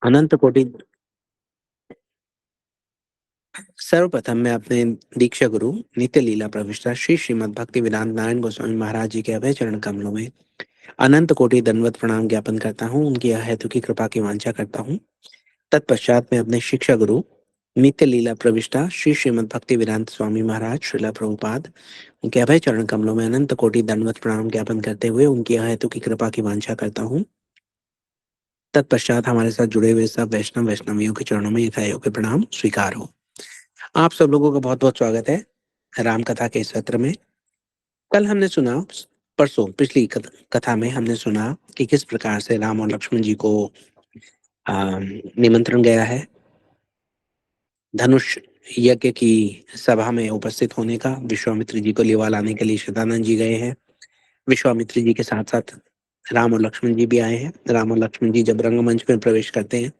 अनंत कोटि। सर्वप्रथम मैं अपने दीक्षा गुरु नित्य लीला प्रविष्टा श्री श्रीमद् भक्ति वेदांत नारायण गोस्वामी महाराज जी के अभय चरण कमलों में अनंत कोटि दंडवत प्रणाम ज्ञापन करता हूँ। उनकी अहेतु की कृपा की वांछा करता हूँ। तत्पश्चात मैं अपने शिक्षा गुरु नित्य लीला प्रविष्टा श्री श्रीमद् भक्ति वेदांत स्वामी महाराज श्रीला प्रभुपाद उनके अभय चरण कमलों में अनंत कोटि दंडवत प्रणाम ज्ञापन करते हुए उनकी अहेतु की कृपा की वांछा करता हूँ। तत्पश्चात हमारे साथ जुड़े हुए सब वैष्णवियों के चरणों में यथायोग्य के प्रणाम स्वीकार हो। आप सब लोगों का बहुत बहुत स्वागत है राम कथा के इस सत्र में। कल हमने सुना, परसों पिछली कथा में हमने सुना कि किस प्रकार से राम और लक्ष्मण जी को निमंत्रण गया है धनुष यज्ञ की सभा में उपस्थित होने का। विश्वामित्र जी को लिवा लाने के लिए शतानंद जी गए हैं। विश्वामित्र जी के साथ साथ राम और लक्ष्मण जी भी आए हैं। राम और लक्ष्मण जी जब रंगमंच में प्रवेश करते हैं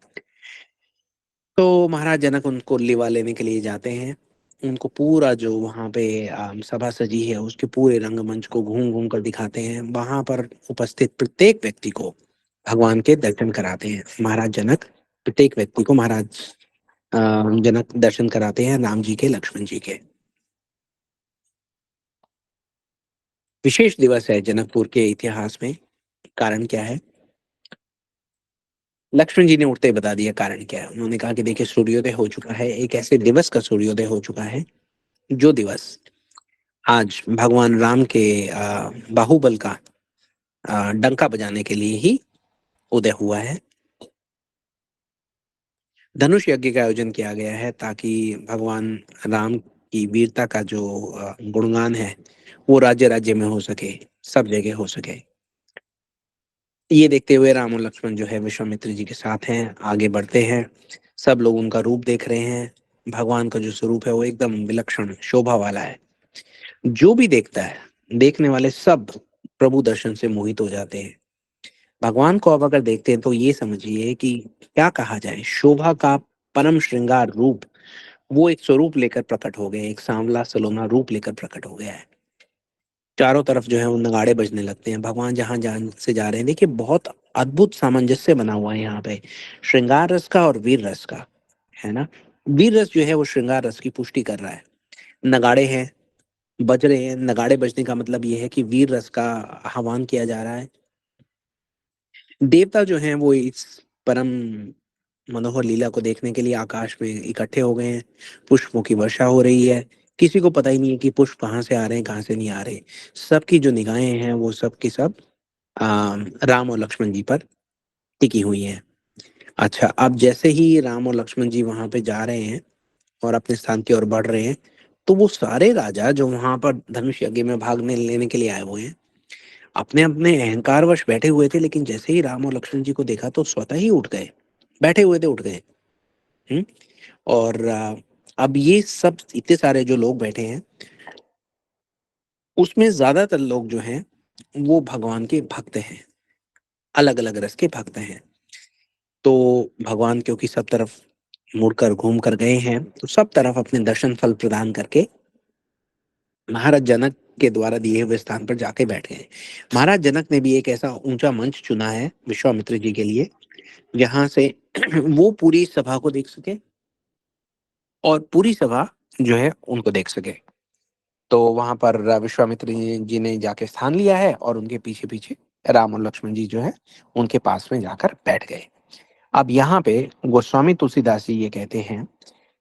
तो महाराज जनक उनको लिवा लेने के लिए जाते हैं। उनको पूरा जो वहाँ पे सभा सजी है उसके पूरे रंगमंच को घूम घूम कर दिखाते हैं। वहां पर उपस्थित प्रत्येक व्यक्ति को भगवान के दर्शन कराते हैं। महाराज जनक प्रत्येक व्यक्ति को महाराज जनक दर्शन कराते हैं राम जी के, लक्ष्मण जी के। विशेष दिवस है जनकपुर के इतिहास में। कारण क्या है? लक्ष्मण जी ने उठते ही बता दिया कारण क्या है। उन्होंने कहा कि देखिए, सूर्योदय हो चुका है, एक ऐसे दिवस का सूर्योदय हो चुका है जो दिवस आज भगवान राम के बाहुबल का डंका बजाने के लिए ही उदय हुआ है। धनुष यज्ञ का आयोजन किया गया है ताकि भगवान राम की वीरता का जो गुणगान है वो राज्य राज्य में हो सके, सब जगह हो सके। ये देखते हुए राम और लक्ष्मण जो है विश्वामित्र जी के साथ हैं, आगे बढ़ते हैं। सब लोग उनका रूप देख रहे हैं। भगवान का जो स्वरूप है वो एकदम विलक्षण शोभा वाला है। जो भी देखता है, देखने वाले सब प्रभु दर्शन से मोहित हो जाते हैं। भगवान को अब अगर देखते हैं तो ये समझिए कि क्या कहा जाए, शोभा का परम श्रृंगार रूप वो एक स्वरूप लेकर प्रकट हो गए, एक सांवला सलोना रूप लेकर प्रकट हो गया है। चारों तरफ जो है वो नगाड़े बजने लगते हैं। भगवान जहां जहां से जा रहे हैं, देखिए बहुत अद्भुत सामंजस्य बना हुआ है यहाँ पे, श्रृंगार रस का और वीर रस का, है ना। वीर रस जो है वो श्रृंगार रस की पुष्टि कर रहा है। नगाड़े हैं, बज रहे हैं। नगाड़े बजने का मतलब ये है कि वीर रस का आह्वान किया जा रहा है। देवता जो हैं वो इस परम मनोहर लीला को देखने के लिए आकाश में इकट्ठे हो गए हैं। पुष्पों की वर्षा हो रही है। किसी को पता ही नहीं है कि पुष्प कहाँ से आ रहे हैं, कहाँ से नहीं आ रहे। सबकी जो निगाहें हैं वो सब की सब राम और लक्ष्मण जी पर टिकी हुई हैं। अच्छा, अब जैसे ही राम और लक्ष्मण जी वहां पे जा रहे हैं और अपने स्थान की ओर बढ़ रहे हैं तो वो सारे राजा जो वहां पर धनुष यज्ञ में भाग लेने के लिए आए हुए हैं, अपने अपने अहंकारवश बैठे हुए थे, लेकिन जैसे ही राम और लक्ष्मण जी को देखा तो स्वतः ही उठ गए। बैठे हुए थे, उठ गए। हम्म। और अब ये सब इतने सारे जो लोग बैठे हैं उसमें ज्यादातर लोग जो हैं वो भगवान के भक्त हैं, अलग अलग रस के भक्त हैं। तो भगवान क्योंकि सब तरफ मुड़कर घूम कर गए हैं तो सब तरफ अपने दर्शन फल प्रदान करके महाराज जनक के द्वारा दिए हुए स्थान पर जाके बैठ गए। महाराज जनक ने भी एक ऐसा ऊंचा मंच चुना है विश्वामित्र जी के लिए जहां से वो पूरी सभा को देख सके और पूरी सभा जो है उनको देख सके। तो वहां पर विश्वामित्र जी ने जाके स्थान लिया है और उनके पीछे पीछे राम और लक्ष्मण जी जो है उनके पास में जाकर बैठ गए। अब यहाँ पे गोस्वामी तुलसीदास जी ये कहते हैं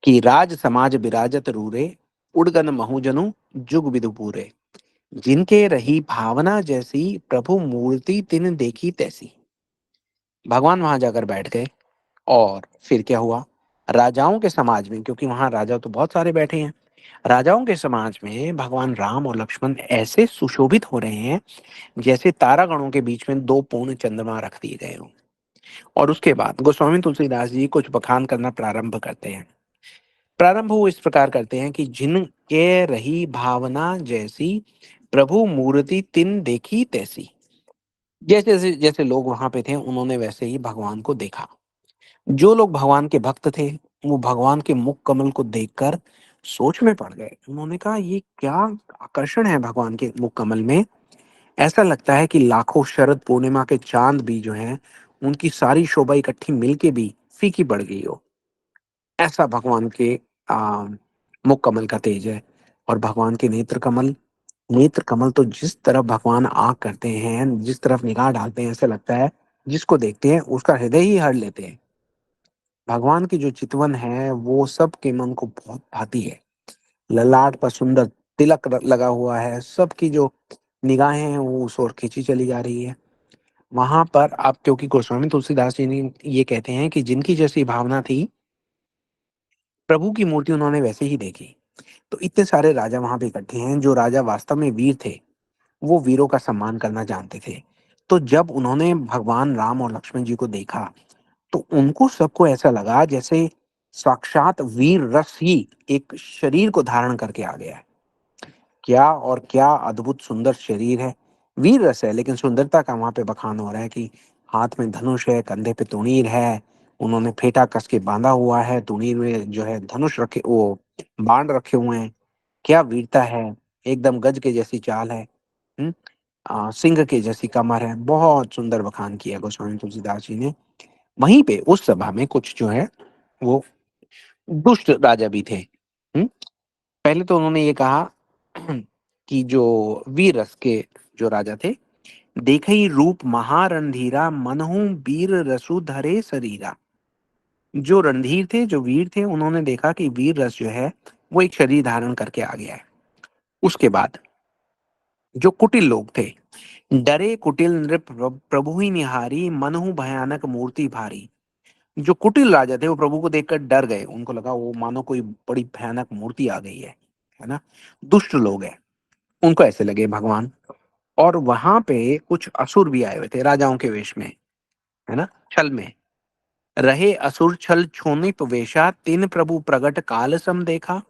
कि राज समाज विराजत रूरे, उड़गन महु जुग विदु पूरे, जिनके रही भावना जैसी, प्रभु मूर्ति तिन देखी तैसी। भगवान वहां जाकर बैठ गए और फिर क्या हुआ, राजाओं के समाज में, क्योंकि वहां राजा तो बहुत सारे बैठे हैं, राजाओं के समाज में भगवान राम और लक्ष्मण ऐसे सुशोभित हो रहे हैं जैसे तारागणों के बीच में दो पूर्ण चंद्रमा रख दिए गए हों। और उसके बाद गोस्वामी तुलसीदास जी कुछ बखान करना प्रारंभ करते हैं। प्रारंभ वो इस प्रकार करते हैं कि जिनके रही भावना जैसी, प्रभु मूर्ति तिन देखी तैसी। जैसे जैसे जैसे लोग वहां पे थे उन्होंने वैसे ही भगवान को देखा। जो लोग भगवान के भक्त थे वो भगवान के मुख कमल को देखकर सोच में पड़ गए। उन्होंने कहा ये क्या आकर्षण है भगवान के मुख कमल में। ऐसा लगता है कि लाखों शरद पूर्णिमा के चांद भी जो हैं उनकी सारी शोभा इकट्ठी मिलके भी फीकी पड़ गई हो। ऐसा भगवान के आ, मुख कमल का तेज है। और भगवान के नेत्र कमल तो जिस तरफ भगवान आंख करते हैं, जिस तरफ निगाह डालते हैं, ऐसा लगता है जिसको देखते हैं उसका हृदय ही हर लेते हैं। भगवान की जो चितवन है वो सबके मन को बहुत भाती है। ललाट पर सुंदर तिलक लगा हुआ है, सबकी जो निगाहें हैं वो उस ओर खींची चली जा रही है। वहां पर आप, क्योंकि गोस्वामी तुलसीदास जी ने ये कहते हैं कि जिनकी जैसी भावना थी, प्रभु की मूर्ति उन्होंने वैसे ही देखी। तो इतने सारे राजा वहां पे इकट्ठे हैं, जो राजा वास्तव में वीर थे, वो वीरों का सम्मान करना जानते थे। तो जब उन्होंने भगवान राम और लक्ष्मण जी को देखा, तो उनको सबको ऐसा लगा जैसे साक्षात वीर रस ही एक शरीर को धारण करके आ गया है। क्या और क्या अद्भुत सुंदर शरीर है। वीर रस है, लेकिन सुंदरता का वहां पे बखान हो रहा है कि हाथ में धनुष है, कंधे पे तुणीर है, उन्होंने फेटा कस के बांधा हुआ है, तुणीर में जो है धनुष रखे, वो बाण रखे हुए हैं। क्या वीरता है। एकदम गज के जैसी चाल है। हम्म। सिंह के जैसी कमर है। बहुत सुंदर बखान किया गोस्वामी तुलसीदास जी ने। वहीं पे उस सभा में कुछ जो है वो दुष्ट राजा भी थे। पहले तो उन्होंने ये कहा कि जो वीर रस के जो राजा थे, देखई रूप महारणधीरा मनहु वीर रसु धरे शरीरा। जो रणधीर थे, जो वीर थे, उन्होंने देखा कि वीर रस जो है वो एक शरीर धारण करके आ गया है। उसके बाद जो कुटिल लोग थे, डरे कुटिल नृप प्रभु ही निहारी मनहु भयानक मूर्ति भारी। जो कुटिल राजा थे वो प्रभु को देखकर डर गए, उनको लगा वो मानो कोई बड़ी भयानक मूर्ति आ गई है ना। दुष्ट लोग हैं, उनको ऐसे लगे भगवान। और वहां पे कुछ असुर भी आए हुए थे राजाओं के वेश में, है ना, छल में। रहे असुर छल छोनिप वेशा, तिन प्रभु प्रगट काल सम देखा।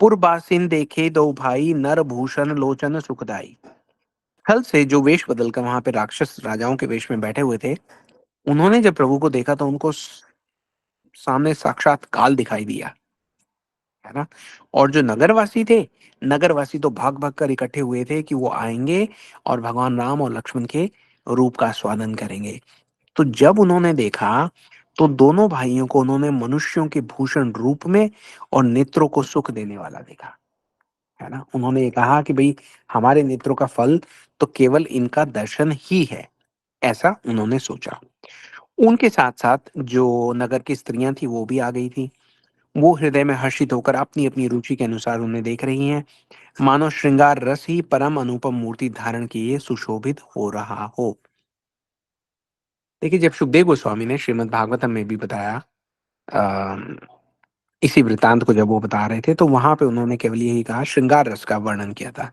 पुरबासिन देखे दो भाई, नर भूषण लोचन सुखदाई। छल से जो वेश बदल कर वहां पे राक्षस राजाओं के वेश में बैठे हुए थे, उन्होंने जब प्रभु को देखा तो उनको सामने साक्षात काल दिखाई दिया, है ना। और जो नगरवासी थे, नगरवासी तो भाग भाग कर इकट्ठे हुए थे कि वो आएंगे और भगवान राम और लक्ष्मण के रूप का स्वादन करेंगे। तो जब उन्होंने देखा, तो दोनों भाइयों को उन्होंने मनुष्यों के भूषण रूप में और नेत्रों को सुख देने वाला देखा, है ना। उन्होंने ये कहा कि भाई, हमारे नेत्रों का फल तो केवल इनका दर्शन ही है, ऐसा उन्होंने सोचा। उनके साथ साथ जो नगर की स्त्रियां थी वो भी आ गई थी। वो हृदय में हर्षित होकर अपनी अपनी रुचि के अनुसार उन्हें देख रही हैं, मानो श्रृंगार रस ही परम अनुपम मूर्ति धारण किए सुशोभित हो रहा हो। देखिए, जब सुखदेव गोस्वामी ने श्रीमद् भागवतम में भी बताया, अ, इसी वृत्तांत को जब वो बता रहे थे, तो वहां पे उन्होंने केवल यही कहा, श्रृंगार रस का वर्णन किया था।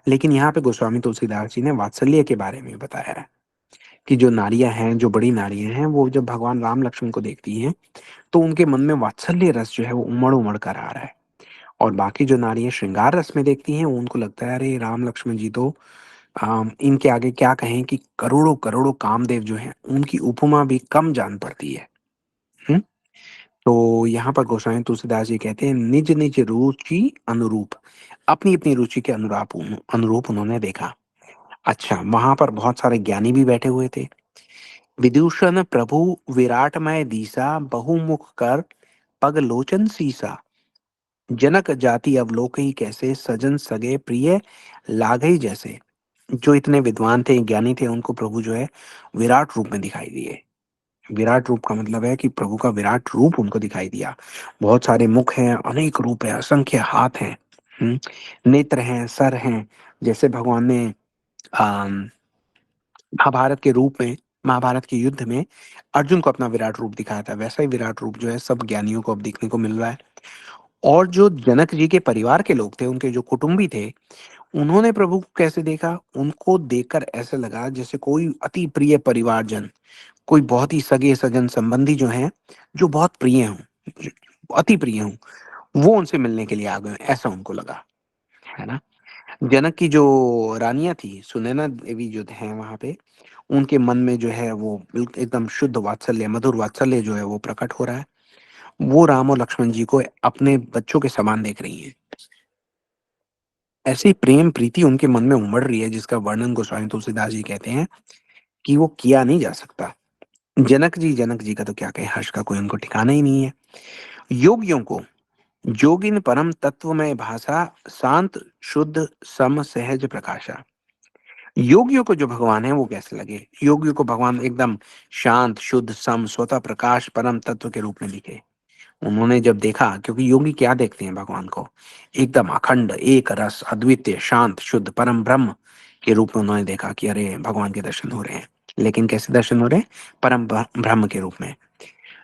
लेकिन यहाँ पे गोस्वामी तुलसीदास जी ने वात्सल्य के बारे में बताया है कि जो नारियां हैं, जो बड़ी नारियां हैं, वो जब भगवान राम लक्ष्मण को देखती हैं, तो उनके मन में वात्सल्य रस जो है वो उमड़ उमड़ कर आ रहा है। और बाकी जो नारियां श्रृंगार रस में देखती हैं, उनको लगता है अरे राम लक्ष्मण जी तो इनके आगे क्या कहें कि करोड़ों करोड़ों कामदेव जो हैं उनकी उपमा भी कम जान पड़ती है। हम्म। तो यहाँ पर गोस्वामी तुलसीदास जी कहते हैं, निज निज रुचि अनुरूप, अपनी अपनी रुचि के अनुरूप उन्होंने देखा। अच्छा, वहां पर बहुत सारे ज्ञानी भी बैठे हुए थे। विदूषण प्रभु विराटमय दीसा, बहुमुख कर पग लोचन सीसा। जनक जाति अवलोकही कैसे, सजन सगे प्रिय लागई जैसे। जो इतने विद्वान थे, ज्ञानी थे, उनको प्रभु जो है विराट रूप में दिखाई दिए। विराट रूप का मतलब है कि प्रभु का विराट रूप उनको दिखाई दिया। बहुत सारे मुख हैं, अनेक रूप है, असंख्य हाथ हैं, नेत्र हैं, सर हैं। जैसे भगवान ने अम, महाभारत के रूप में, महाभारत के युद्ध में अर्जुन को अपना विराट रूप दिखाया था, वैसा ही विराट रूप जो है सब ज्ञानियों को अब देखने को मिल रहा है। और जो जनक जी के परिवार के लोग थे, उनके जो कुटुंबी थे, उन्होंने प्रभु को कैसे देखा, उनको देखकर ऐसे लगा जैसे कोई अति प्रिय परिवारजन, कोई बहुत ही सगे सजन संबंधी जो हैं, जो बहुत प्रिय हों, अति प्रिय हों, वो उनसे मिलने के लिए आ गए, ऐसा उनको लगा, है ना। जनक की जो रानियां थी, सुनैना देवी जो है वहां पे, उनके मन में जो है वो एकदम शुद्ध वात्सल्य, मधुर वात्सल्य जो है वो प्रकट हो रहा है। वो राम और लक्ष्मण जी को अपने बच्चों के समान देख रही हैं। ऐसी प्रेम प्रीति उनके मन में उमड़ रही है, जिसका वर्णन गोस्वामी तुलसीदास जी कहते हैं कि वो किया नहीं जा सकता। जनक जी का तो क्या कहें, हर्ष का कोई उनको ठिकाना ही नहीं है। योगियों को जोगिन परम तत्वमय भाषा, शांत शुद्ध सम सहज प्रकाशा। योगियों को जो भगवान है वो कैसे लगे? योगियों को भगवान एकदम शांत शुद्ध सम स्वतः प्रकाश परम तत्व के रूप में दिखे। उन्होंने जब देखा, क्योंकि योगी क्या देखते हैं भगवान को? एकदम अखंड एक रस अद्वितीय शांत शुद्ध परम ब्रह्म के रूप में उन्होंने देखा कि अरे भगवान के दर्शन हो रहे हैं। लेकिन कैसे दर्शन हो रहे हैं? परम ब्रह्म के रूप में।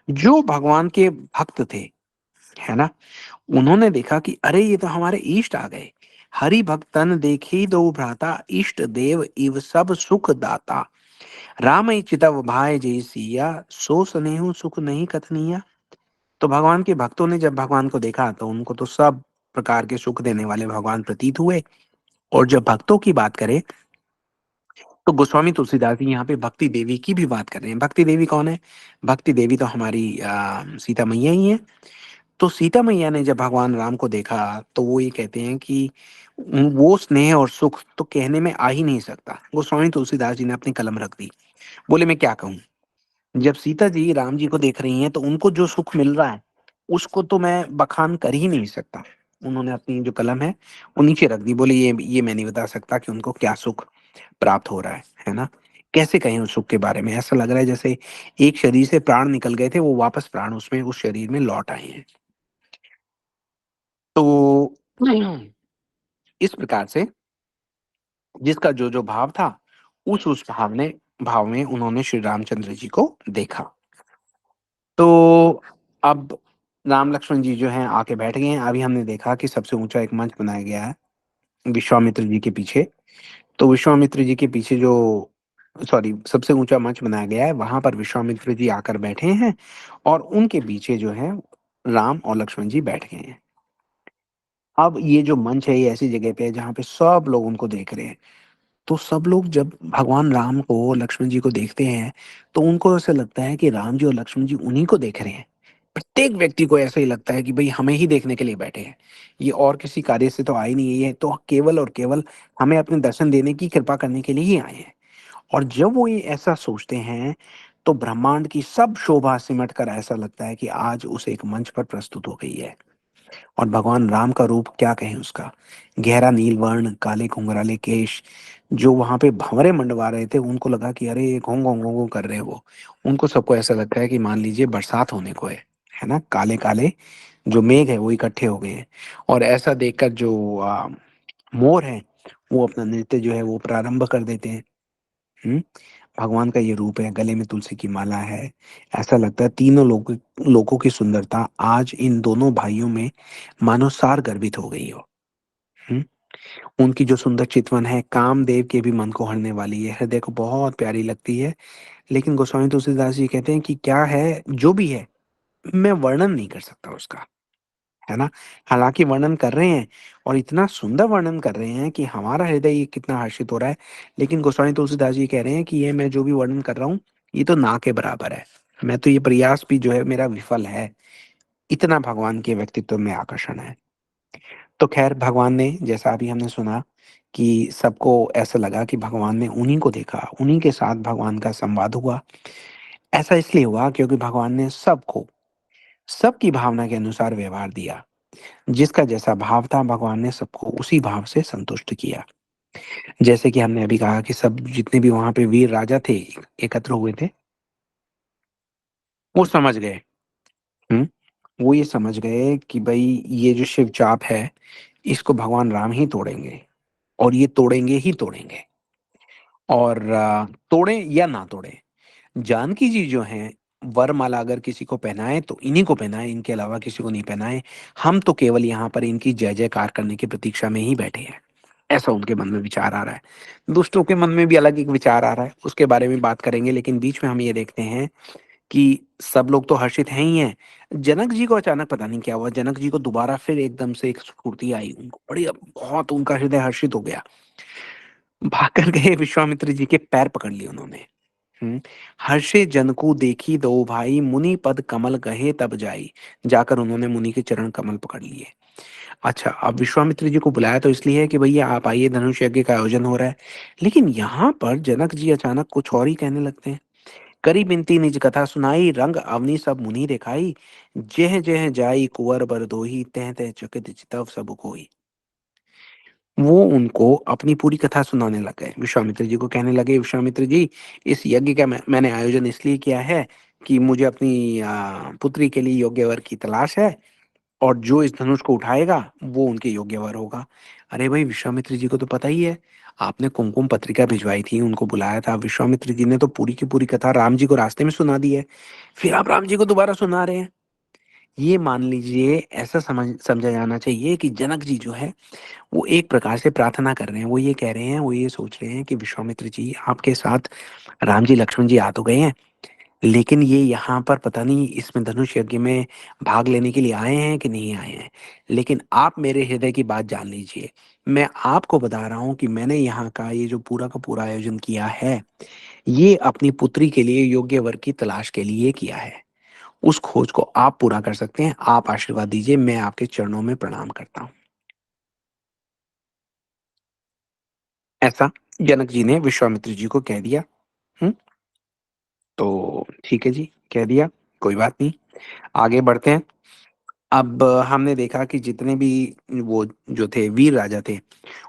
जो भगवान के भक्त थे, है ना, उन्होंने देखा कि अरे ये तो हमारे इष्ट आ गए। हरि भक्तन देखी दो भ्राता, इष्ट देव इव सब सुख दाता। राम ही चितव भाई जय सिया, सो सनेहु सुख नहीं कथनिया। तो भगवान के भक्तों ने जब भगवान को देखा तो उनको तो सब प्रकार के सुख देने वाले भगवान प्रतीत हुए। और जब भक्तों की बात करें तो गोस्वामी तुलसीदास जी यहाँ पे भक्ति देवी की भी बात कर रहे हैं। भक्ति देवी कौन है? भक्ति देवी तो हमारी सीता मैया ही है। तो सीता मैया ने जब भगवान राम को देखा तो वो ये कहते हैं कि वो स्नेह और सुख तो कहने में आ ही नहीं सकता। गोस्वामी तुलसीदास जी ने अपनी कलम रख दी, बोले मैं क्या कहूँ। जब सीता जी राम जी को देख रही हैं तो उनको जो सुख मिल रहा है उसको तो मैं बखान कर ही नहीं सकता। उन्होंने अपनी जो कलम है वो नीचे रख दी, बोले ये मैं नहीं बता सकता कि उनको क्या सुख प्राप्त हो रहा है ना। कैसे कहें उस सुख के बारे में? ऐसा लग रहा है जैसे एक शरीर से प्राण निकल गए थे, वो वापस प्राण उसमें उस शरीर में लौट आए हैं। तो इस प्रकार से जिसका जो जो भाव था उस भाव में उन्होंने श्री रामचंद्र जी को देखा। तो अब राम लक्ष्मण जी जो हैं आके बैठ गए हैं। अभी हमने देखा कि सबसे ऊंचा एक मंच बनाया गया है विश्वामित्र जी के पीछे। तो विश्वामित्र जी के पीछे जो, सॉरी, सबसे ऊंचा मंच बनाया गया है, वहां पर विश्वामित्र जी आकर बैठे हैं और उनके पीछे जो है राम और लक्ष्मण जी बैठ गए हैं। अब ये जो मंच है ये ऐसी जगह पे है जहाँ पे सब लोग उनको देख रहे हैं। तो सब लोग जब भगवान राम को लक्ष्मण जी को देखते हैं तो उनको ऐसा लगता है कि राम जी और लक्ष्मण जी उन्हीं को देख रहे हैं। प्रत्येक व्यक्ति को ऐसा ही लगता है कि भाई हमें ही देखने के लिए बैठे हैं, ये और किसी कार्य से तो आए नहीं है, ये तो केवल और केवल हमें अपने दर्शन देने की कृपा करने के लिए ही आए हैं। और जब वो ये ऐसा सोचते हैं तो ब्रह्मांड की सब शोभा सिमट कर ऐसा लगता है कि आज उसे एक मंच पर प्रस्तुत हो गई है। और भगवान राम का रूप क्या कहें उसका, गहरा नील वर्ण काले घुंघराले केश, जो वहां पे भंवरे मंडवा रहे थे उनको लगा कि अरे ये घों घों घों घों कर रहे हैं वो। उनको सबको ऐसा लगता है कि मान लीजिए बरसात होने को है ना। काले काले जो मेघ है वो इकट्ठे हो गए हैं। और ऐसा देखकर जो मोर है वो अपना नृत्य जो है वो प्रारंभ कर देते हैं। हम्म। भगवान का ये रूप है, गले में तुलसी की माला है। ऐसा लगता है तीनों लोगों की सुंदरता आज इन दोनों भाइयों में मानो सार गर्भित हो गई हो। हम्म। उनकी जो सुंदर चितवन है कामदेव के भी मन को हरने वाली है, हृदय को बहुत प्यारी लगती है। लेकिन गोस्वामी तुलसीदास जी कहते हैं कि क्या है जो भी है मैं वर्णन नहीं कर सकता उसका, है ना। हालांकि वर्णन कर रहे हैं और इतना सुंदर वर्णन कर रहे हैं कि हमारा हृदय ये कितना हर्षित हो रहा है। लेकिन गोस्वामी तुलसीदास जी कह रहे हैं कि ये मैं जो भी वर्णन कर रहा हूँ ये तो ना के बराबर है। मैं तो ये प्रयास भी जो है मेरा विफल है। इतना भगवान के व्यक्तित्व में आकर्षण है। तो खैर भगवान ने, जैसा अभी हमने सुना, कि सबको ऐसा लगा कि भगवान ने उन्हीं को देखा, उन्हीं के साथ भगवान का संवाद हुआ। ऐसा इसलिए हुआ क्योंकि भगवान ने सबको सबकी भावना के अनुसार व्यवहार दिया। जिसका जैसा भाव था भगवान ने सबको उसी भाव से संतुष्ट किया। जैसे कि हमने अभी कहा कि सब जितने भी वहां पे वीर राजा थे एकत्र हुए थे, वो समझ गए। हम्म। वो ये समझ गए कि भाई ये जो शिव चाप है इसको भगवान राम ही तोड़ेंगे, और ये तोड़ेंगे ही तोड़ेंगे। और तोड़े या ना तोड़े, जानकी जी जो हैं वरमाला अगर किसी को पहनाए तो इन्हीं को पहनाए, इनके अलावा किसी को नहीं पहनाए। हम तो केवल यहाँ पर इनकी जय जयकार करने की प्रतीक्षा में ही बैठे हैं। ऐसा उनके मन में विचार आ रहा है। दुष्टों के मन में भी अलग एक विचार आ रहा है, उसके बारे में बात करेंगे। लेकिन बीच में हम ये देखते हैं कि सब लोग तो हर्षित हैं ही हैं। जनक जी को अचानक पता नहीं क्या हुआ, जनक जी को दोबारा फिर एकदम से एक स्फूर्ति आई, उनको बड़ी बहुत उनका हृदय हर्षित हो गया। भागकर गए विश्वामित्र जी के पैर पकड़ लिए उन्होंने। हर्षे जन को देखी दो भाई, मुनि पद कमल कहे तब जाई। जाकर उन्होंने मुनि के चरण कमल पकड़ लिए। अच्छा, अब विश्वामित्र जी को बुलाया तो इसलिए है कि भैया आप आइए, धनुष यज्ञ का आयोजन हो रहा है। लेकिन यहाँ पर जनक जी अचानक कुछ और ही कहने लगते हैं। करी बिनती निज कथा सुनाई, रंग अवनी सब मुनि दिखाई, जह जह जाई कुंवर बर दोही, तह तह चकित चितव सब कोई। वो उनको अपनी पूरी कथा सुनाने लग गए। विश्वामित्र जी को कहने लगे, विश्वामित्र जी, इस यज्ञ का मैंने आयोजन इसलिए किया है कि मुझे अपनी पुत्री के लिए योग्य वर की तलाश है, और जो इस धनुष को उठाएगा वो उनके योग्य वर होगा। अरे भाई, विश्वामित्र जी को तो पता ही है, आपने कुमकुम पत्रिका भिजवाई थी, उनको बुलाया था, विश्वामित्र जी ने तो पूरी की पूरी कथा राम जी को रास्ते में सुना दी है, फिर आप राम जी को दोबारा सुना रहे हैं। ये मान लीजिए, ऐसा समझा जाना चाहिए कि जनक जी जो है वो एक प्रकार से प्रार्थना कर रहे हैं, वो ये कह रहे हैं, वो ये सोच रहे हैं कि विश्वामित्र जी, आपके साथ राम जी लक्ष्मण जी आ तो गए हैं, लेकिन ये यहाँ पर पता नहीं इसमें धनुष यज्ञ में भाग लेने के लिए आए हैं कि नहीं आए हैं। लेकिन आप मेरे हृदय की बात जान लीजिए, मैं आपको बता रहा हूँ कि मैंने यहाँ का ये जो पूरा का पूरा आयोजन किया है, ये अपनी पुत्री के लिए योग्य वर की तलाश के लिए किया है। उस खोज को आप पूरा कर सकते हैं, आप आशीर्वाद दीजिए, मैं आपके चरणों में प्रणाम करता हूँ। ऐसा जनक जी ने विश्वामित्र जी को कह दिया। हम्म। तो ठीक है जी, कह दिया, कोई बात नहीं, आगे बढ़ते हैं। अब हमने देखा कि जितने भी वो जो थे वीर राजा थे,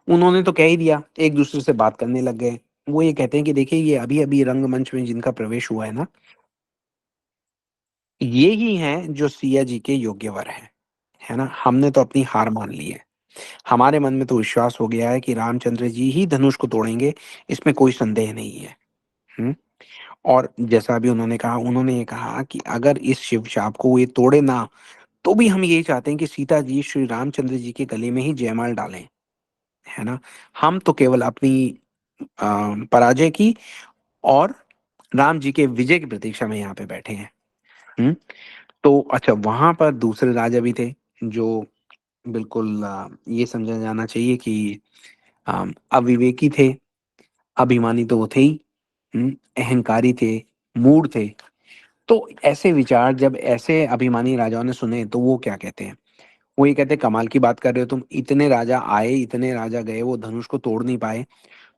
उन्होंने तो कह ही दिया, एक दूसरे से बात करने लग गए। वो ये कहते हैं कि देखिए, ये अभी अभी रंगमंच में जिनका प्रवेश हुआ है ना, ये ही हैं जो सिया जी के योग्य वर हैं, है ना। हमने तो अपनी हार मान ली है, हमारे मन में तो विश्वास हो गया है कि रामचंद्र जी ही धनुष को तोड़ेंगे, इसमें कोई संदेह नहीं है। हम्म। और जैसा अभी उन्होंने कहा, उन्होंने ये कहा कि अगर इस शिव शाप को ये तोड़े ना, तो भी हम यही चाहते हैं कि सीता जी श्री रामचंद्र जी के गले में ही जयमाल डालें, है ना। हम तो केवल अपनी पराजय की और राम जी के विजय की प्रतीक्षा में यहाँ पे बैठे हैं। हम्म। तो अच्छा, वहां पर दूसरे राजा भी थे जो बिल्कुल ये समझा जाना चाहिए कि अविवेकी थे, अभिमानी तो वो थे ही, अहंकारी थे, मूढ़ थे। तो ऐसे विचार जब ऐसे अभिमानी राजाओं ने सुने, तो वो क्या कहते हैं, वो ये कहते हैं, कमाल की बात कर रहे हो तुम, इतने राजा आए, इतने राजा गए, वो धनुष को तोड़ नहीं पाए,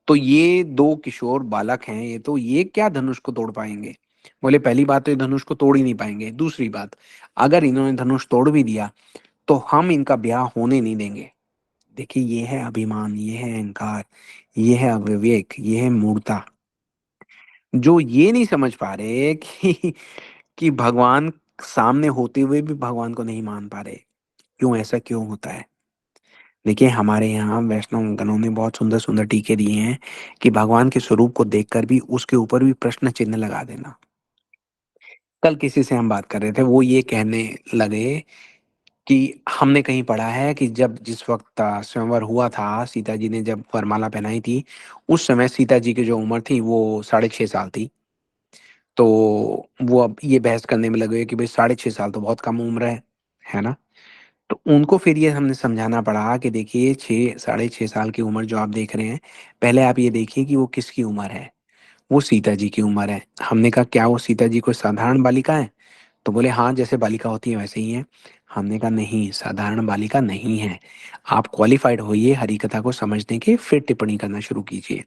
तो ये दो किशोर बालक हैं, ये क्या धनुष को तोड़ पाएंगे। बोले, पहली बात तो ये धनुष को तोड़ ही नहीं पाएंगे, दूसरी बात, अगर इन्होंने धनुष तोड़ भी दिया तो हम इनका ब्याह होने नहीं देंगे। देखिए, ये है अभिमान, ये है अहंकार, ये है अविवेक, ये है मूर्खता, जो ये नहीं समझ पा रहे कि भगवान सामने होते हुए भी भगवान को नहीं मान पा रहे। क्यों, ऐसा क्यों होता है। देखिए, हमारे यहाँ वैष्णव गणों ने बहुत सुंदर सुंदर टीके दिए हैं कि भगवान के स्वरूप को देखकर भी उसके ऊपर भी प्रश्न चिन्ह लगा देना। कल किसी से हम बात कर रहे थे, वो ये कहने लगे कि हमने कहीं पढ़ा है कि जब जिस वक्त स्वयंवर हुआ था, सीता जी ने जब वरमाला पहनाई थी, उस समय सीता जी की जो उम्र थी वो 6.5 साल थी। तो वो अब ये बहस करने में लगे कि भाई 6.5 साल तो बहुत कम उम्र है ना। तो उनको फिर ये हमने समझाना पड़ा कि देखिए, 6 साढ़े 6 साल की उम्र जो आप देख रहे हैं, पहले आप ये देखिए कि वो किसकी उम्र है। वो सीता जी की उम्र है। हमने कहा, क्या वो सीता जी कोई साधारण बालिका है। तो बोले, हाँ, जैसे बालिका होती है वैसे ही है। हमने कहा, नहीं, साधारण बालिका नहीं है। आप क्वालिफाइड होइए हरी कथा को समझने के, फिर टिप्पणी करना शुरू कीजिए।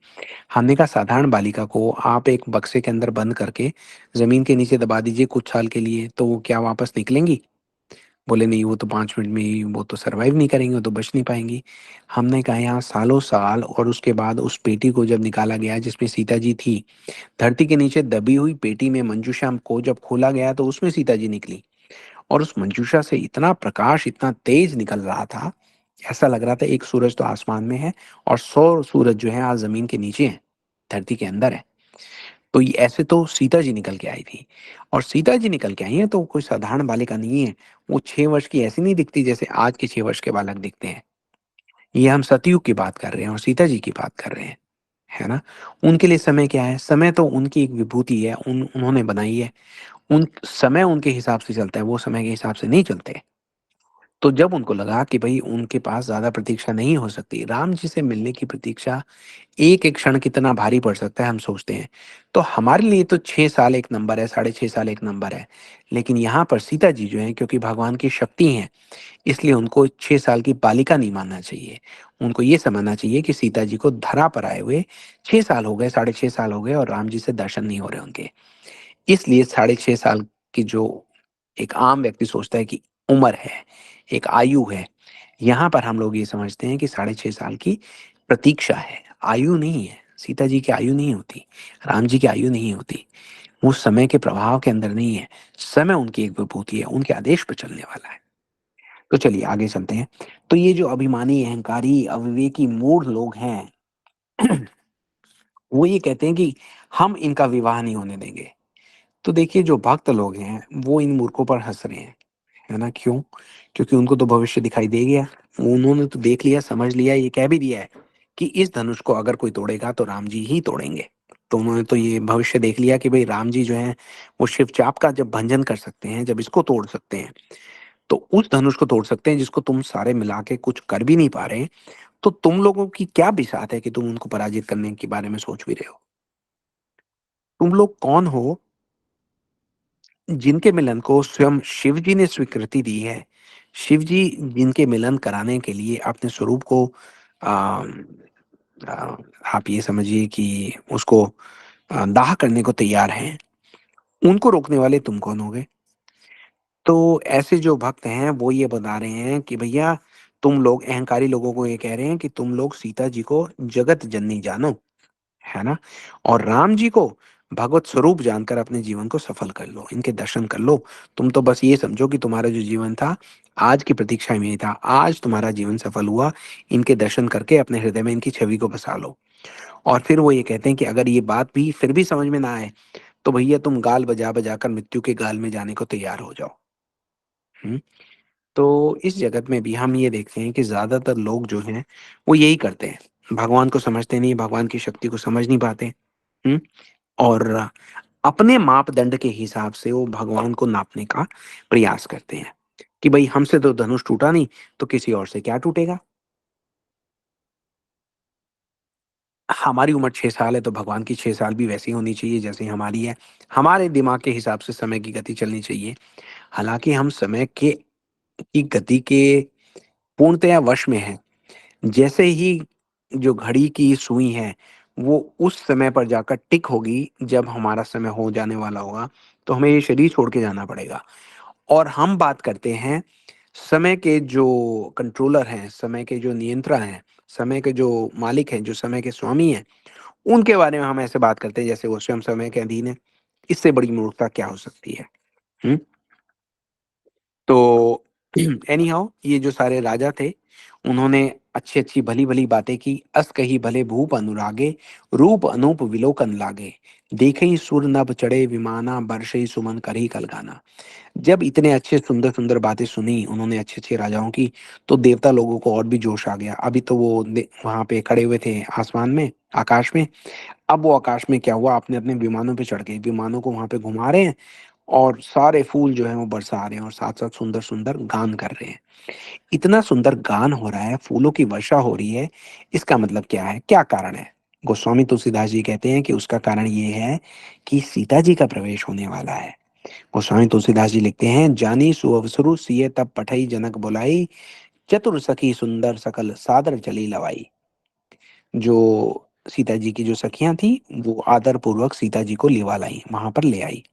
हमने कहा, साधारण बालिका को आप एक बक्से के अंदर बंद करके जमीन के नीचे दबा दीजिए कुछ साल के लिए, तो वो क्या वापस निकलेंगी। बोले, नहीं, वो तो 5 मिनट में ही वो तो सरवाइव नहीं करेंगे, वो तो बच नहीं पाएंगी। हमने कहा, यहाँ सालों साल, और उसके बाद उस पेटी को जब निकाला गया जिसमें सीता जी थी, धरती के नीचे दबी हुई पेटी में मंजूषा को जब खोला गया तो उसमें सीता जी निकली। और उस मंजूषा से इतना प्रकाश, इतना तेज निकल रहा था, ऐसा लग रहा था एक सूरज तो आसमान में है और 100 सूरज जो है आज जमीन के नीचे है, धरती के अंदर है। तो ये ऐसे तो सीता जी निकल के आई थी, और सीता जी निकल के आई है तो कोई साधारण बालिका नहीं है। वो 6 वर्ष की ऐसी नहीं दिखती जैसे आज के 6 वर्ष के बालक दिखते हैं। ये हम सतयुग की बात कर रहे हैं और सीता जी की बात कर रहे हैं, है ना। उनके लिए समय क्या है, समय तो उनकी एक विभूति है, उन्होंने बनाई है। उन समय उनके हिसाब से चलता है, वो समय के हिसाब से नहीं चलते। तो जब उनको लगा कि भाई उनके पास ज्यादा प्रतीक्षा नहीं हो सकती, राम जी से मिलने की प्रतीक्षा एक एक क्षण कितना भारी पड़ सकता है हम सोचते हैं। तो हमारे लिए तो 6 साल एक नंबर है, 6.5 साल एक नंबर है। लेकिन यहाँ पर सीता जी जो है, क्योंकि भगवान की शक्ति है, इसलिए उनको 6 साल की बालिका नहीं मानना चाहिए। उनको ये समझना चाहिए कि सीता जी को धरा पर आए हुए 6 साल हो गए, 6.5 साल हो गए, और राम जी से दर्शन नहीं हो रहे उनके। इसलिए साढ़े 6 साल की जो एक आम व्यक्ति सोचता है कि उम्र है, एक आयु है, यहाँ पर हम लोग ये समझते हैं कि साढ़े 6 साल की प्रतीक्षा है, आयु नहीं है। सीता जी की आयु नहीं होती, राम जी की आयु नहीं होती, वो समय के प्रभाव के अंदर नहीं है, समय उनकी एक विभूति है, उनके आदेश पर चलने वाला है। तो चलिए आगे चलते हैं। तो ये जो अभिमानी, अहंकारी, अविवेकी, मूढ़ लोग हैं, वो ये कहते हैं कि हम इनका विवाह नहीं होने देंगे। तो देखिए जो भक्त लोग हैं, वो इन मूर्खों पर हँस रहे हैं, है ना? क्यों? क्योंकि उनको तो भविष्य दिखाई दे गया। उन्होंने तो देख लिया, समझ लिया, ये कह भी दिया है कि इस धनुष को अगर कोई तोड़ेगा तो राम जी ही तोड़ेंगे। तो उन्होंने तो ये भविष्य देख लिया कि भई राम जी जो हैं, वो शिव-चाप का जब भंजन कर सकते हैं, जब इसको तोड़ सकते हैं, तो उस धनुष को तोड़ सकते हैं जिसको तुम सारे मिला के कुछ कर भी नहीं पा रहे। तो तुम लोगों की क्या बिसात है कि तुम उनको पराजित करने के बारे में सोच भी रहे हो? तुम लोग कौन हो जिनके मिलन को स्वयं शिव जी ने स्वीकृति दी है? शिव जी जिनके मिलन कराने के लिए अपने स्वरूप को अ अ, आप ये समझिए कि उसको दाह करने को तैयार हैं, उनको रोकने वाले तुम कौन हो गए? तो ऐसे जो भक्त हैं वो ये बता रहे हैं कि भैया तुम लोग अहंकारी लोगों को ये कह रहे हैं कि तुम लोग सीता जी को जगत जननी जानो, है ना? और राम जी को भगवत स्वरूप जानकर अपने जीवन को सफल कर लो, इनके दर्शन कर लो। तुम तो बस ये समझो कि तुम्हारा जो जीवन था, आज की प्रतीक्षा में ही था। आज तुम्हारा जीवन सफल हुआ, इनके दर्शन करके अपने हृदय में इनकी छवि को बसा लो। और फिर वो ये कहते हैं कि अगर ये बात भी फिर भी समझ में ना आए, तो भैया तुम गाल बजा-बजा कर मृत्यु के गाल में जाने को तैयार हो जाओ। हुँ? तो इस जगत में भी हम ये देखते हैं कि ज़्यादातर लोग जो हैं, वो यही करते हैं। भगवान को समझते नहीं, भगवान की शक्ति को समझ नहीं पाते। हुँ? और अपने मापदंड के हिसाब से वो भगवान को नापने का प्रयास करते हैं, कि भई हमसे तो धनुष टूटा नहीं, तो किसी और से क्या टूटेगा? हमारी उम्र 6 साल है, तो भगवान की 6 साल भी वैसी होनी चाहिए जैसी हमारी है। हमारे दिमाग के हिसाब से समय की गति चलनी चाहिए। हालाँकि हम समय के की गति के पूर्णतया वश में हैं। जैसे ही जो घड़ी की सुई है, वो उस समय पर जाकर टिक होगी, जब हमारा समय हो जाने वाला होगा, तो हमें ये शरीर छोड़ के जाना पड़ेगा। और हम बात करते हैं समय के जो कंट्रोलर हैं, समय के जो नियंत्रण हैं, समय के जो मालिक हैं, जो समय के स्वामी हैं, उनके बारे में हम ऐसे बात करते हैं जैसे वो स्वयं समय के अधीन है। इससे बड़ी मूर्खता क्या हो सकती है? हुँ? तो एनी हाउ ये जो सारे राजा थे, उन्होंने अच्छी-अच्छी, भली-भली बातें की। "अस कही भले भूप अनुरागे, रूप अनूप विलोकन लागे। देखहि सुर नभ चढ़े विमाना, बरसई सुमन करही कल गाना।" जब इतने अच्छे सुंदर-सुंदर बातें सुनी उन्होंने अच्छे-अच्छे राजाओं की, तो देवता लोगों को और भी जोश आ गया। अभी तो वो वहाँ पे खड़े हुए थे आसमान में, आकाश में। अब वो आकाश में क्या हुआ, अपने-अपने विमानों पे चढ़ गए। विमानों को वहाँ पे घुमा रहे हैं और सारे फूल जो हैं वो बरसा रहे हैं और साथ-साथ सुंदर-सुंदर गान कर रहे हैं। इतना सुंदर गान हो रहा है, फूलों की वर्षा हो रही है, इसका मतलब क्या है? क्या कारण है? गोस्वामी तुलसीदास जी कहते हैं कि उसका कारण ये है कि सीता जी का प्रवेश होने वाला है। गोस्वामी तुलसीदास जी लिखते हैं, "जानी सुअवसुरु सिय तब पठई जनक बुलाई, चतुर सखी सुंदर सकल सादर चली लवाई।" जो सीता जी की जो सखियाँ थी, वो आदर पूर्वक सीता जी को लिवा लाई, वहाँ पर ले आई।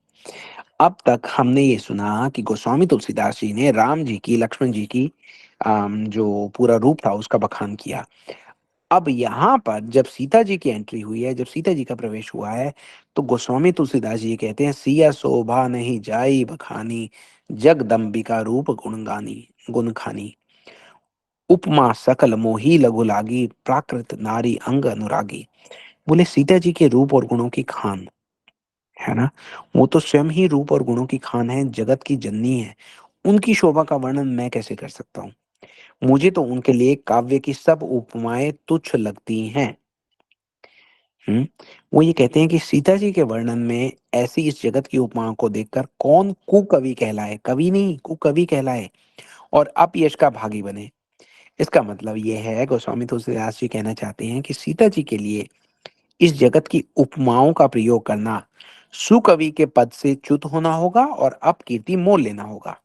अब तक हमने ये सुना कि गोस्वामी तुलसीदास जी ने राम जी की, लक्ष्मण जी की जो पूरा रूप था उसका बखान किया। अब यहाँ पर जब सीता जी की एंट्री हुई है, जब सीता जी का प्रवेश हुआ है, तो गोस्वामी तुलसीदास जी ये कहते हैं, "सिया शोभा नहीं जाई बखानी, जगदम्बिका रूप गुण खानी। उपमा सकल मोही लघु लागी, प्राकृत नारी अंग अनुरागी।" बोले सीता जी के रूप और गुणों की खान, है ना? वो तो स्वयं ही रूप और गुणों की खान है, जगत की जननी है। उनकी शोभा का वर्णन मैं कैसे कर सकता हूँ? मुझे तो उनके लिए काव्य की सब उपमाएँ तुच्छ लगती हैं। हुँ? वो ये कहते हैं कि सीता जी के वर्णन में ऐसी इस जगत की उपमाओं को देखकर कौन कुकवि कहलाए, कवि नहीं कुकवि कहलाए और अपयश का भागी बने। इसका मतलब ये है गोस्वामी तुलसीदास जी कहना चाहते हैं कि सीता जी के लिए इस जगत की उपमाओं का प्रयोग करना सुकवि के पद से च्युत होना होगा और अपकीर्ति मोल लेना होगा।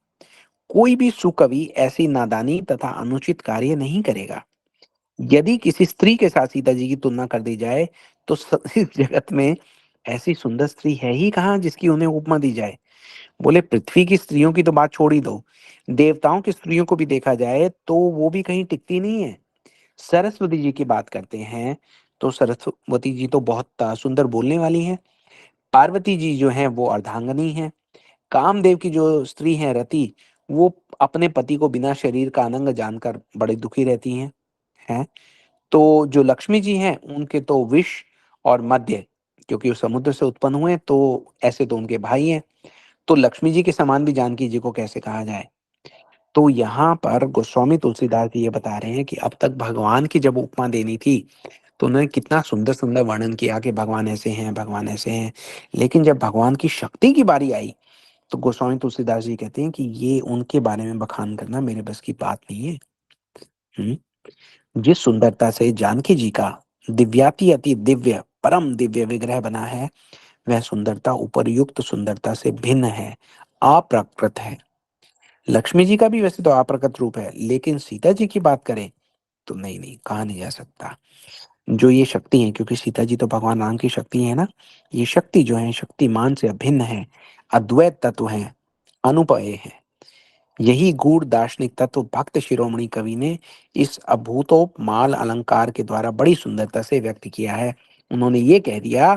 कोई भी सुकवि ऐसी नादानी तथा अनुचित कार्य नहीं करेगा। यदि किसी स्त्री के साथ सीता जी की तुलना कर दी जाए, तो इस जगत में ऐसी सुंदर स्त्री है ही कहाँ जिसकी उन्हें उपमा दी जाए। बोले पृथ्वी की स्त्रियों की तो बात छोड़ ही दो, देवताओं की स्त्रियों को भी देखा जाए तो वो भी कहीं टिकती नहीं है। सरस्वती जी की बात करते हैं, तो सरस्वती जी तो बहुत सुंदर बोलने वाली हैं। पार्वती जी जो हैं वो अर्धांगिनी हैं। कामदेव की जो स्त्री हैं रति, वो अपने पति को बिना शरीर का अनंग जानकर बड़ी दुखी रहती हैं, हैं? तो जो लक्ष्मी जी हैं, उनके तो विष और मद्य, क्योंकि वो समुद्र से उत्पन्न हुए, तो ऐसे तो उनके भाई हैं। तो लक्ष्मी जी के समान भी जानकी जी को कैसे कहा जाए? तो यहाँ पर गोस्वामी तुलसीदास जी ये बता रहे हैं कि अब तक भगवान की जब उपमा देनी थी, तो उन्होंने कितना सुंदर-सुंदर वर्णन किया कि भगवान ऐसे हैं, भगवान ऐसे हैं। लेकिन जब भगवान की शक्ति की बारी आई, तो गोस्वामी तुलसीदास जी कहते हैं कि ये उनके बारे में बखान करना मेरे बस की बात नहीं है। हुँ। जिस सुंदरता से जानकी जी का दिव्याति अति दिव्य, परम दिव्य विग्रह बना है, वह सुंदरता उपर्युक्त सुंदरता से भिन्न है, अप्राकृत है। लक्ष्मी जी का भी वैसे तो अप्रकट रूप है, लेकिन सीता जी की बात करें, तो नहीं, नहीं, कहा नहीं जा सकता। जो ये शक्ति है, क्योंकि सीता जी तो भगवान राम की शक्ति है ना, ये शक्ति जो है शक्तिमान से अभिन्न है, अद्वैत तत्व है, अनुपमेय है। यही गूढ़ दार्शनिक तत्व भक्त शिरोमणि कवि ने इस अभूतोपमाल अलंकार के द्वारा बड़ी सुंदरता से व्यक्त किया है। उन्होंने ये कह दिया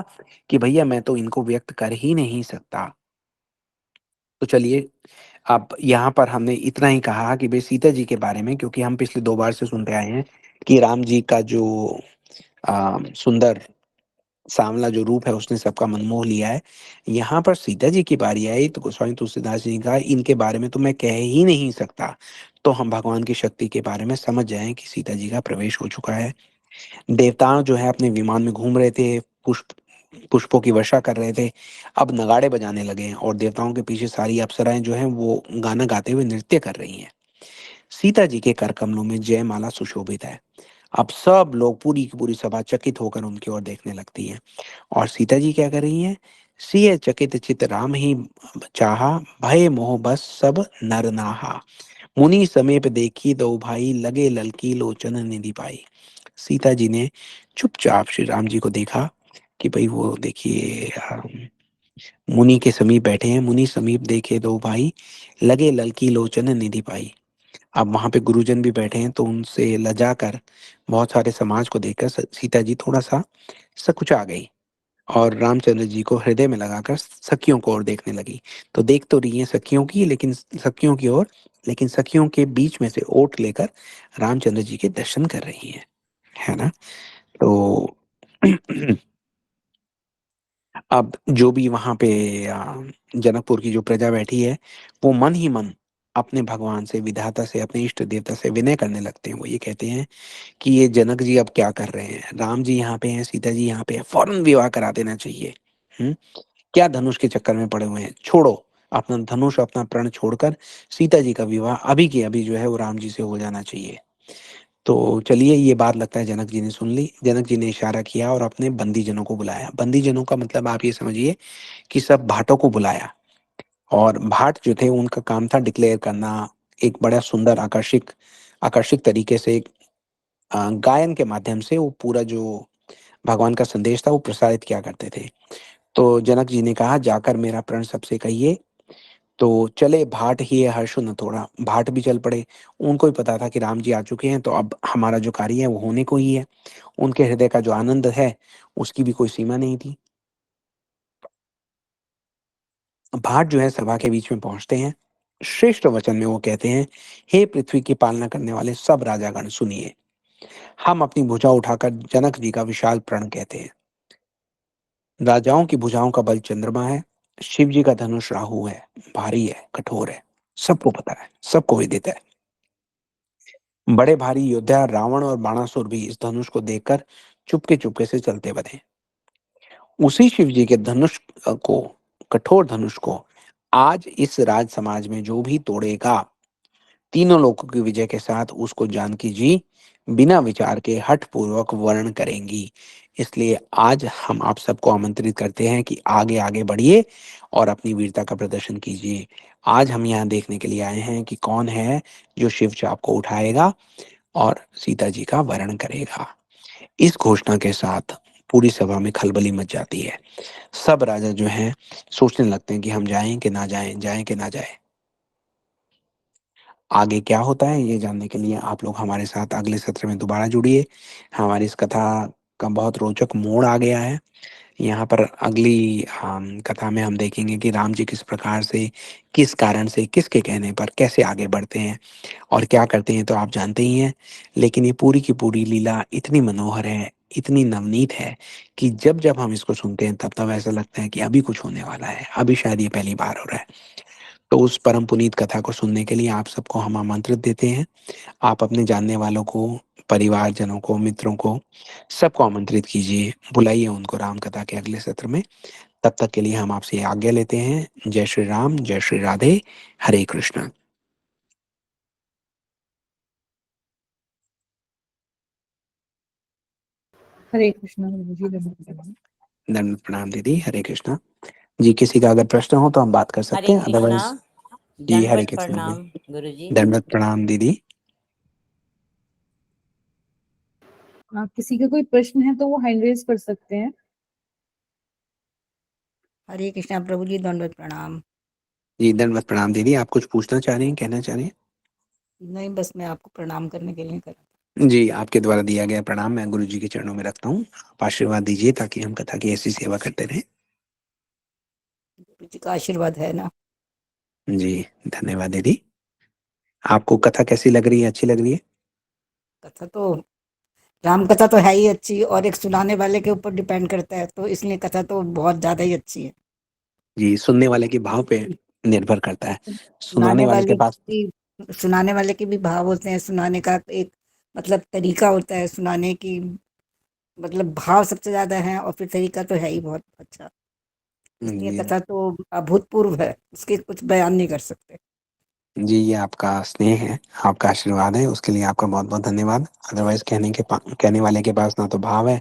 कि भैया मैं तो इनको व्यक्त कर ही नहीं सकता। तो चलिए, अब यहाँ पर हमने इतना ही कहा कि भई सीता जी के बारे में, क्योंकि हम पिछले 2 बार से सुनते आए हैं कि राम जी का जो सुंदर सांवला जो रूप है उसने सबका मन मोह लिया है। यहाँ पर सीता जी की बारी आई तो गोस्वामी तुलसीदास जी ने कहा इनके बारे में तो मैं कह ही नहीं सकता। तो हम भगवान की शक्ति के बारे में समझ जाएँ कि सीता जी का प्रवेश हो चुका है। देवता जो है अपने विमान में घूम रहे थे, पुष्पों की वर्षा कर रहे थे। अब नगाड़े बजाने लगे हैं और देवताओं के पीछे सारी अप्सराएँ जो हैं वो गाना गाते हुए नृत्य कर रही हैं। सीता जी के कर कमलों में जयमाला सुशोभित है। अब सब लोग पूरी की पूरी सभा चकित होकर उनकी ओर देखने लगती है। और सीता जी क्या कर रही हैं? सिय चकित चित राम ही चाहा, भय मोह बस सब नर नाहा। मुनि समेत देखी दो भाई, लगे ललकी लोचन निधि पाई। सीता जी ने चुपचाप श्री राम जी को देखा कि भई वो देखिए मुनि के समीप बैठे हैं, मुनि समीप देखे दो भाई, लगे ललकी लोचन निधि पाई। अब वहाँ पे गुरुजन भी बैठे हैं, तो उनसे लजाकर बहुत सारे समाज को देखकर सीता जी थोड़ा-सा सकुचा गई और रामचंद्र जी को हृदय में लगाकर सखियों को ओर देखने लगी। तो देख तो रही हैं सखियों की, लेकिन सखियों की ओर, लेकिन सखियों के बीच में से ओट लेकर रामचंद्र जी के दर्शन कर रही हैं, है ना? तो अब जो भी वहाँ पे जनकपुर की जो प्रजा बैठी है, वो मन ही मन अपने भगवान से, विधाता से, अपने इष्ट देवता से विनय करने लगते हैं। वो ये कहते हैं कि ये जनक जी अब क्या कर रहे हैं? राम जी यहाँ पे हैं, सीता जी यहाँ पे हैं, फ़ौरन विवाह करा देना चाहिए। हुँ? क्या धनुष के चक्कर में पड़े हुए हैं? छोड़ो, अपना धनुष, अपना प्रण छोड़कर सीता जी का विवाह अभी के अभी जो है वो राम जी से हो जाना चाहिए। तो चलिए ये बात लगता है जनक जी ने सुन ली। जनक जी ने इशारा किया और अपने बंदीजनों को बुलाया। बंदीजनों का मतलब आप ये समझिए कि सब भाटों को बुलाया और भाट जो थे उनका काम था डिक्लेयर करना, एक बड़ा सुंदर आकर्षक तरीके से गायन के माध्यम से वो पूरा जो भगवान का संदेश था वो प्रसारित किया करते थे। तो जनक जी ने कहा जाकर मेरा प्रण सबसे कहिए, तो चले भाट हिए हर्षो न थोड़ा, भाट भी चल पड़े। उनको भी पता था कि राम जी आ चुके हैं तो अब हमारा जो कार्य है वो होने को ही है। उनके हृदय का जो आनंद है, उसकी भी कोई सीमा नहीं थी। भाट जो है सभा के बीच में पहुँचते हैं। श्रेष्ठ वचन में वो कहते हैं, हे पृथ्वी की पालना करने वाले सब राजागण सुनिए। हम अपनी भुजा उठाकर जनक जी का विशाल प्रण कहते हैं। राजाओं की भुजाओं का बल चंद्रमा है, शिव जी का धनुष राहु है, भारी है, कठोर है। सबको पता है, सबको विदित है। बड़े भारी योद्धा रावण और बाणासुर भी इस धनुष को देखकर चुपके-चुपके से चलते बने। उसी शिव जी के धनुष को, कठोर धनुष को आज इस राज समाज में जो भी तोड़ेगा, तीनों लोकों की विजय के साथ उसको जानकी जी बिना विचार के हठ पूर्वक वर्ण करेंगी। इसलिए आज हम आप सबको आमंत्रित करते हैं कि आगे आगे बढ़िए और अपनी वीरता का प्रदर्शन कीजिए। आज हम यहाँ देखने के लिए आए हैं कि कौन है जो शिव चाप को उठाएगा और सीता जी का वरण करेगा। इस घोषणा के साथ पूरी सभा में खलबली मच जाती है। सब राजा जो हैं सोचने लगते हैं कि हम जाएं कि ना जाएं, जाएं कि ना जाएं। आगे क्या होता है ये जानने के लिए आप लोग हमारे साथ अगले सत्र में दोबारा जुड़िए। हमारी इस कथा का बहुत रोचक मोड़ आ गया है। यहाँ पर अगली कथा में हम देखेंगे कि राम जी किस प्रकार से, किस कारण से, किसके कहने पर कैसे आगे बढ़ते हैं और क्या करते हैं तो आप जानते ही हैं। लेकिन ये पूरी की पूरी लीला इतनी मनोहर है, इतनी नवनीत है कि जब जब हम इसको सुनते हैं तब तब ऐसा लगता है कि अभी कुछ होने वाला है, अभी शायद ये पहली बार हो रहा है। तो उस परम पुनीत कथा को सुनने के लिए आप सबको हम आमंत्रित देते हैं। आप अपने जानने वालों को, परिवारजनों को, मित्रों को, सबको आमंत्रित कीजिए, बुलाइए उनको राम कथा के अगले सत्र में। तब तक के लिए हम आपसे आज्ञा लेते हैं। जय श्री राम, जय श्री राधे, हरे कृष्ण। हरे कृष्णा जी, धन्यवाद। दंड प्रणाम दीदी, हरे कृष्णा जी। किसी का अगर प्रश्न हो तो हम बात कर सकते हरे हैं, कृष्णा, अदरवाइज जी हरे दंडवत कृष्णा जी। प्रणाम गुरुजी। दंडवत प्रणाम दीदी। किसी का कोई प्रश्न है तो वो हैंड रेज कर सकते हैं। हरे कृष्णा प्रभु जी, दंडवत प्रणाम। जी दंडवत प्रणाम दीदी। आप कुछ पूछना चाह रही हैं, कहना चाह रही हैं? नहीं, बस मैं आपको प्रणाम करने के लिए करा। जी, आपके द्वारा दिया गया प्रणाम मैं गुरु जी के चरणों में रखता हूँ। आप आशीर्वाद दीजिए ताकि हम कथा की ऐसी सेवा करते रहें। गुरु जी का आशीर्वाद है ना। जी धन्यवाद दीदी। आपको कथा कैसी लग रही है, अच्छी लग रही है? कथा तो, राम कथा तो है ही अच्छी, और एक सुनाने वाले के ऊपर डिपेंड करता है, तो इसलिए कथा तो बहुत ज्यादा ही अच्छी है। जी, सुनने वाले के भाव पे निर्भर करता है। सुनाने सुनाने वाले के वाले पास की सुनाने वाले के भी भाव होते हैं, सुनाने का एक मतलब तरीका होता है, सुनाने की मतलब भाव सबसे ज्यादा है, और फिर तरीका तो है ही बहुत अच्छा। इसलिए जी कथा तो अभूतपूर्व है, उसके कुछ बयान नहीं कर सकते। जी, ये आपका स्नेह है, आपका आशीर्वाद है, उसके लिए आपका बहुत बहुत धन्यवाद। अदरवाइज कहने वाले के पास ना तो भाव है,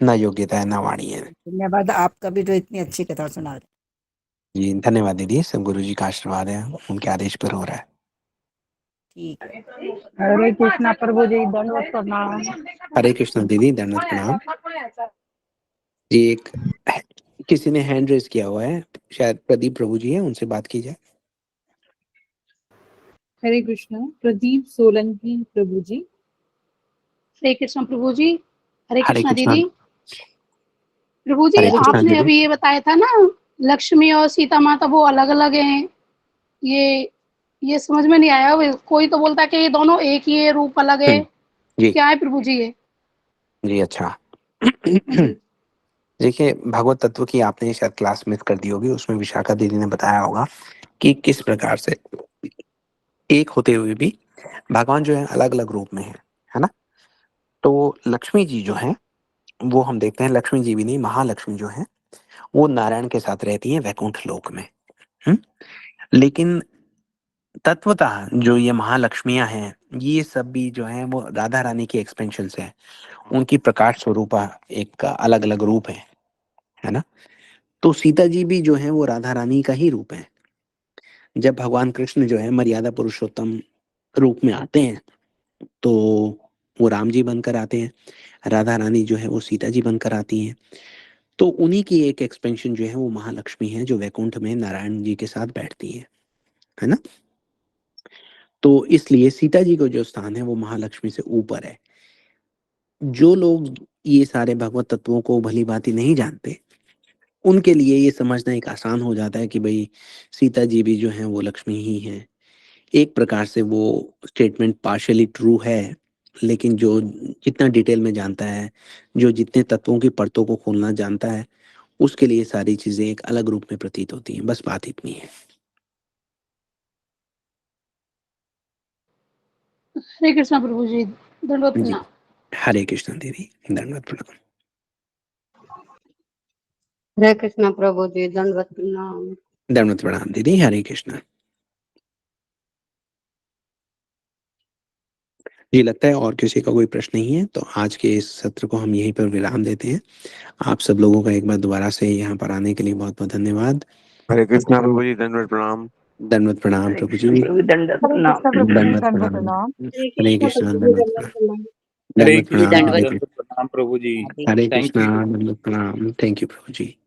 ना योग्यता है, ना वाणी है। धन्यवाद आपका भी जो इतनी अच्छी कथा सुना रहे। जी धन्यवाद दीदी, सब गुरु जी का आशीर्वाद है, उनके आदेश पर हो रहा है। ठीक है। हरे कृष्णा प्रभु जी, दंडवत प्रणाम। हरे कृष्ण दीदी, दंडवत प्रणाम जी। एक किसी ने हैंड रेज किया हुआ है, शायद प्रदीप प्रभु जी है, उनसे बात की जाए। हरे कृष्णा, प्रदीप सोलंकी प्रभु जी। हरे कृष्ण प्रभु जी। हरे हरे कृष्णा कृष्णा। दीदी। प्रभु जी हरे कृष्णा आपने दीदी। अभी ये बताया था ना, लक्ष्मी और सीता माता वो अलग अलग हैं। ये ये समझ में नहीं आया। कोई तो बोलता है कि ये दोनों एक ही है, रूप अलग है। जी क्या है प्रभु जी ये? जी अच्छा। हाँ जी। देखिए, भगवत तत्व की आपने शायद क्लास मिस कर दी होगी, उसमें विशाखा दीदी ने बताया होगा कि किस प्रकार से एक होते हुए भी भगवान जो है अलग अलग रूप में है ना। तो लक्ष्मी जी जो है वो हम देखते हैं, लक्ष्मी जी भी नहीं, महालक्ष्मी जो है वो नारायण के साथ रहती है वैकुंठ लोक में। हम्म। लेकिन तत्वतः जो ये महालक्ष्मियां हैं, ये सब भी जो है वो राधा रानी की एक्सपेंशन है। उनकी प्रकाश स्वरूपा एक अलग अलग रूप है ना। तो सीता जी भी जो है वो राधा रानी का ही रूप है। जब भगवान कृष्ण जो है मर्यादा पुरुषोत्तम रूप में आते हैं तो वो राम जी बनकर आते हैं, राधा रानी जो है वो सीता जी बनकर आती हैं। तो उन्हीं की एक एक्सपेंशन जो है वो महालक्ष्मी है, जो वैकुंठ में नारायण जी के साथ बैठती है ना। तो इसलिए सीता जी को जो स्थान है वो महालक्ष्मी से ऊपर है। जो लोग ये सारे भगवत तत्वों को भली भांति नहीं जानते, उनके लिए ये समझना एक आसान हो जाता है कि भाई सीता जी भी जो है वो लक्ष्मी ही है। एक प्रकार से वो स्टेटमेंट पार्शियली ट्रू है, लेकिन जो जितना डिटेल में जानता है, जो जितने तत्वों की परतों को खोलना जानता है, उसके लिए सारी चीजें एक अलग रूप में प्रतीत होती हैं। बस बात इतनी है। हरे कृष्णा प्रभु जी, दंडवत जी प्रणाम। हरे कृष्ण देवी, धन्यवाद प्रणाम। हरे कृष्णा प्रभु जी, दंडवत प्रणाम। धन्यवाद प्रणाम दीदी, हरे कृष्ण जी। लगता है और किसी का कोई प्रश्न नहीं है, तो आज के इस सत्र को हम यहीं पर विराम देते हैं। आप सब लोगों का एक बार दोबारा से यहाँ पर आने के लिए बहुत बहुत धन्यवाद। हरे कृष्णा प्रभु जी, दंडवत प्रणाम। धन्यवाद प्रणाम प्रभु जी। दंडवत प्रणाम। धन्यवाद प्रणाम। प्रणाम। हरे कृष्ण, प्रभु जी, धन्यवाद दंडवत प्रणाम। प्रणाम। हरे धन्यवाद कृष्णा प्रणाम, प्रभु हरे जी। कृष्ण। हाँ प्रभु जी, हरे थैंक कृष्णा, यू। दंडवत प्रणाम। थैंक यू प्रभु जी।